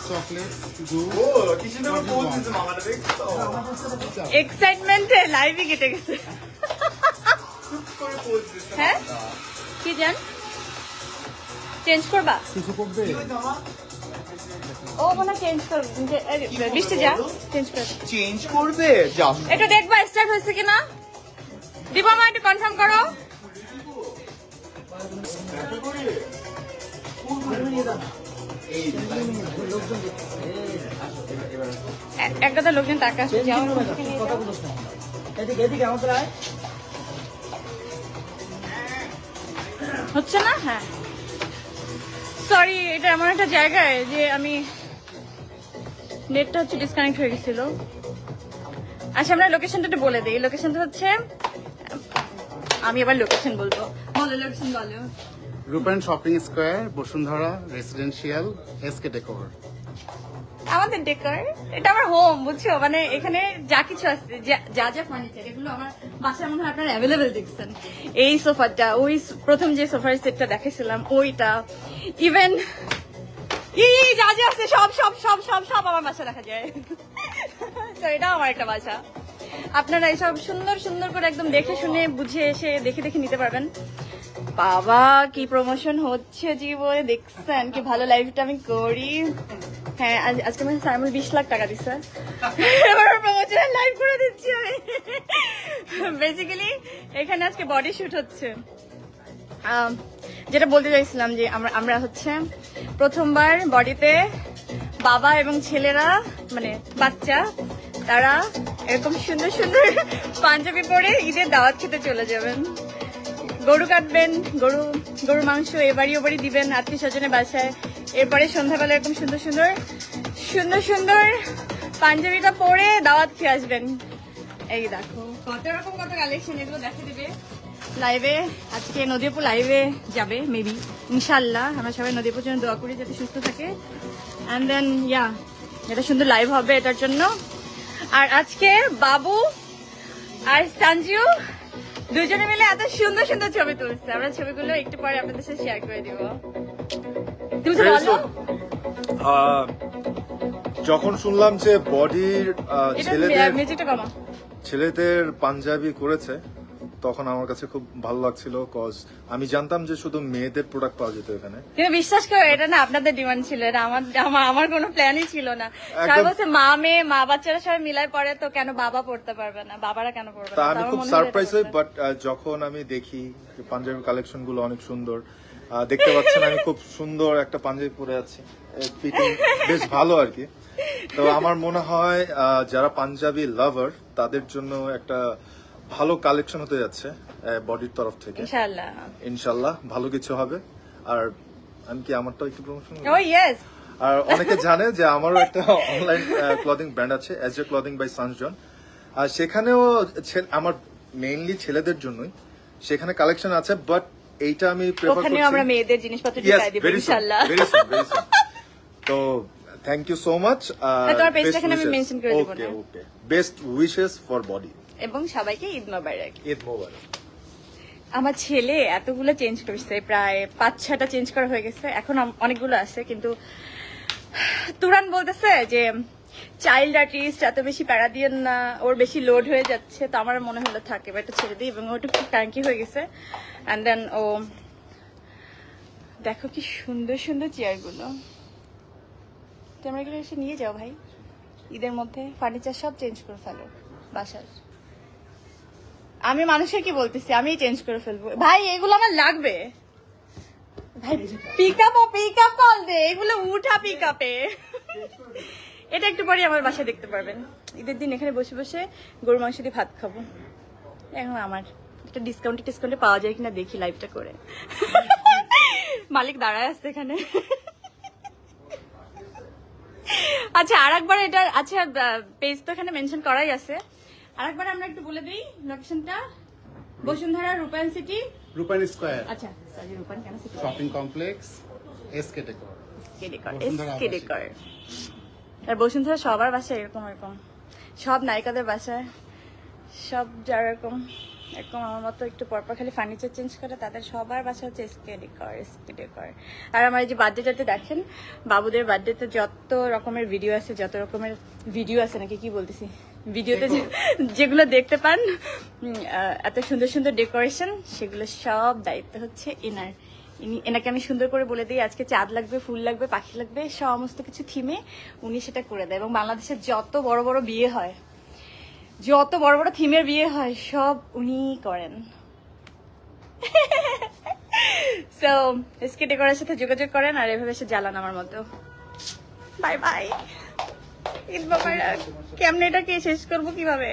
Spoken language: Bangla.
চকলেট এক্সাইটমেন্টে লাইভে কেটে গেছে। হ্যাঁ কি জান চেঞ্জ করবা কিছু করবে ও মনে চেঞ্জ করবে লিস্টে যা চেঞ্জ করবে যা এটা দেখবা স্টার্ট হয়েছে কিনা দিব মা একটু কনফার্ম করো একটা তো লোকজন টাকা হচ্ছে না। হ্যাঁ সরি এটা এমন একটা জায়গায় যে আমি নেটটা হচ্ছে ডিসকানেক্ট হয়ে গেছিল। আচ্ছা আমরা লোকেশনটা একটু বলে দিই। লোকেশনটা হচ্ছে আমি আবার লোকেশন বলবো বলো লোকেশন বলো রূপায়ণ shopping square Bashundhara residential SK decor আমাদের ডেকার এটা আমার হোম বুঝছো মানে এখানে যা কিছু আছে যা যা ফার্নিচার এগুলো আমার বাসায় মনে হয় আপনারা অ্যাভেলেবেল দেখছেন। এই সোফাটা ওই প্রথম যে সোফার সেটটা দেখেছিলাম ওইটা ইভেন যা যা আছে সব সব সব সব সব আমার বাসা দেখা যায়। তো এটাও আমার একটা বাসা। আপনারা এইসব সুন্দর সুন্দর করে একদম দেখে শুনে বুঝে এসে দেখে দেখে নিতে পারবেন। বাবা কি প্রমোশন হচ্ছে জীবনে দেখছেন কি ভালো লাইফটা আমি করি। হ্যাঁ আজকে আমি সাইমুল 20 লাখ টাকা দিচ্ছে এবার প্রমোশন লাইভ করে দিচ্ছি আমি। বেসিক্যালি এখানে আজকে বডি শুট হচ্ছে। যেটা বলতে চাইছিলাম যে আমরা হচ্ছে প্রথমবার বডিতে বাবা এবং ছেলেরা মানে বাচ্চা তারা এরকম সুন্দর সুন্দর পাঞ্জাবি পরে ঈদের দাওয়াত খেতে চলে যাবেন। গরু কাটবেন গরুর মাংস এবাড়ি ওবাড়ি দিবেন আত্মীয় স্বজনের বাসায়। এরপরে সন্ধ্যাবেলা এরকম সুন্দর সুন্দর সুন্দর সুন্দর পাঞ্জাবিটা পরে দাওয়াত খেয়ে আসবেন। এই দেখো কত রকম কত কালেকশন এগুলো দেখা দিবে লাইভে। আজকে নদীপুর লাইভে যাবে মেবি ইনশাল্লাহ। আমরা সবাই নদীপুর জন্য দোয়া করি যাতে সুস্থ থাকে। অ্যান্ড দেন এটা সুন্দর লাইভ হবে এটার জন্য। আর আজকে বাবু আর সঞ্জু দুজনে মিলে এত সুন্দর সুন্দর ছবি তুলছে। আমরা ছবিগুলো একটু পরে আপনাদের সাথে শেয়ার করে দিব। তুমি বলো যখন শুনলাম যে বডির মিউজিকটা কমা ছেলেদের পাঞ্জাবি করেছে তখন আমার কাছে খুব ভালো লাগছিল কজ আমি জানতাম যে শুধু মেয়েদের প্রোডাক্ট পাওয়া যেত এখানে। কিন্তু বিশ্বাস করো এটা না আপনাদের ডিমান্ড ছিল, এটা আমার কোনো প্ল্যানই ছিল না। সবাই বলছে মা মেয়ে মা বাচ্চারা সবাই মিলাই পড়ে তো কেন বাবা পড়তে পারবে না, বাবারা কেন পড়বে না। আমি খুব সারপ্রাইজ হই বাট যখন আমি দেখি পাঞ্জাবি কালেকশন গুলো অনেক সুন্দর দেখতে পাচ্ছেন। আমি খুব সুন্দর একটা পাঞ্জাবি পরে আছি, ফিটিং বেশ ভালো আর কি। তো আমার মনে হয় যারা পাঞ্জাবি লাভার তাদের জন্য একটা ভালো কালেকশন হতে যাচ্ছে বডির তরফ থেকে। ইনশাআল্লাহ ভালো কিছু হবে। আর আমি কি আমারটাও একটু প্রমোশন করব? ও ইয়েস। আর অনেকে জানে যে আমারও একটা অনলাইন ক্লদিং ব্র্যান্ড আছে এসজে ক্লদিং বাই সানজন। আর সেখানেও আমার মেইনলি ছেলেদের জন্যই সেখানে কালেকশন আছে, বাট এইটা আমি প্রেফার করছি ওখানেও আমরা মেয়েদের জিনিসপত্র ঢুকাই দেব ইনশাআল্লাহ। তো থ্যাংক ইউ সো মাচ। তোমার পেজটা এখানে আমি মেনশন করে দেব না। ওকে বেস্ট উইশেস ফর বডি এবং সবাইকে ঈদ মোবারক। ঈদ মোবারক। আমার ছেলে এতগুলো চেঞ্জ করছে, প্রায় 5-6টা চেঞ্জ করা হয়ে গেছে, এখন অনেকগুলো আছে। কিন্তু তুরান বলতেছে যে চাইল্ড আর্টিস্ট এত বেশি প্যারা দিয়ে না, ওর বেশি লোড হয়ে যাচ্ছে। তো আমার মনে হলো থাকে বা এটা ছেড়ে দিই, এবং ওটা খুব ট্যাঙ্কি হয়ে গেছে। অ্যান্ড দেন ও দেখো কি সুন্দর সুন্দর চেয়ারগুলো, তোমরা এগুলো এসে নিয়ে যাও ভাই। ঈদের মধ্যে ফার্নিচার সব চেঞ্জ করে ফেলো বাসার। আমি মানুষের কি বলতেছি, আমি চেঞ্জ করে ফেলবো ভাই, এগুলো আমার লাগবে ভাই। পিক আপ কল দে, এগুলো উঠা পিক আপে। এটা একটু পরে আমার বাসায় দেখতে পারবেন। ঈদের দিন এখানে বসে বসে গরু মাংস দিয়ে ভাত খাবো। এখন আমার একটা ডিসকাউন্টে পাওয়া যায় কিনা দেখি লাইভটা করে। মালিক দাঁড়ায় আসছে এখানে। আচ্ছা আরেকবার এটা আচ্ছা পেজ তো এখানে মেনশন করাই আছে। আরেকবার আমরা একটু বলে দিই লোকেশনটা। বসুন্ধরা রূপায়ণ সিটি রূপায়ণ স্কয়ার। আচ্ছা সরি রূপায়ণ কেন city, shopping complex SK decor. আর বসুন্ধরা সবার বাসায় এরকম সব নায়িকাদের বাসায় সব যারা এরকম এরকম আমার মতো একটু পরপর খালি ফার্নিচার চেঞ্জ করে তাদের সবার বাসা হচ্ছে এসকে ডেকর। আর আমার এই যে বার্থডেটাতে দেখেন, বাবুদের বার্থডেতে যত রকমের ভিডিও আছে, যত রকমের ভিডিও আছে নাকি কি বলতেছি, ভিডিওতে যেগুলো দেখতে পান এত সুন্দর সুন্দর ডেকোরেশন, সেগুলো সব দায়িত্ব হচ্ছে এনার। এনাকে আমি সুন্দর করে বলে দিই আজকে চাঁদ লাগবে, ফুল লাগবে, পাখি লাগবে, সমস্ত কিছু থিমে উনি সেটা করে দেয়। এবং বাংলাদেশের যত বড় বড় বিয়ে হয়, যত বড় বড় থিমের বিয়ে হয়, সব উনি করেন। সো এসকে ডেকোরের সাথে যোগাযোগ করেন আর এভাবে সে জ্বালান আমার মতো। বাই বাই, ঈদ মোবারক। কেমনে এটাকে শেষ করবো কিভাবে?